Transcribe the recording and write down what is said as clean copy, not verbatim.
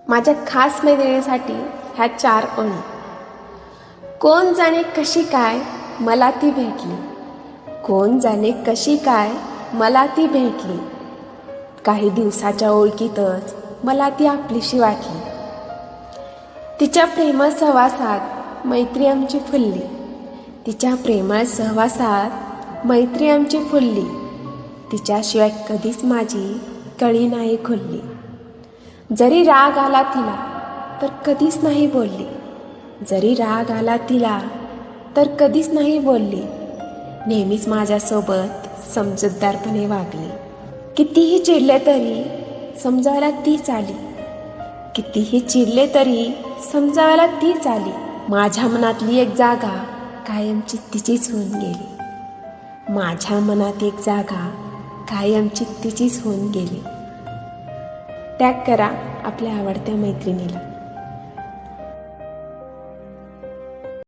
माझ्या खास मैत्रिणीसाठी ह्या 4 ओळी. कोण जाणे कशी काय मला ती भेटली, कोण जाणे कशी काय मला ती भेटली, काही दिवसाच्या ओळखीतच मला ती आपलीशी वाटली. तिच्या प्रेमळ सहवासात मैत्री आमची फुलली, तिच्या प्रेमळ सहवासात मैत्री आमची फुलली. तिच्याशिवाय कधीच माझी कळी नाही खुलली. जरी राग आला तिला तर कधीच नाही बोलली, जरी राग आला तिला तर कधीच नाही बोलली. नेहमीच माझ्यासोबत समजूतदारपणे वागली. कितीही चिडले तरी समजावायला तीच आली, कितीही चिडले तरी समजावायला तीच आली. माझ्या मनातली एक जागा कायमची तिचीच होऊन गेली, माझ्या मनात एक जागा कायमची तिचीच होऊन गेली. टॅग करा आपल्या आवडत्या मैत्रिणीला.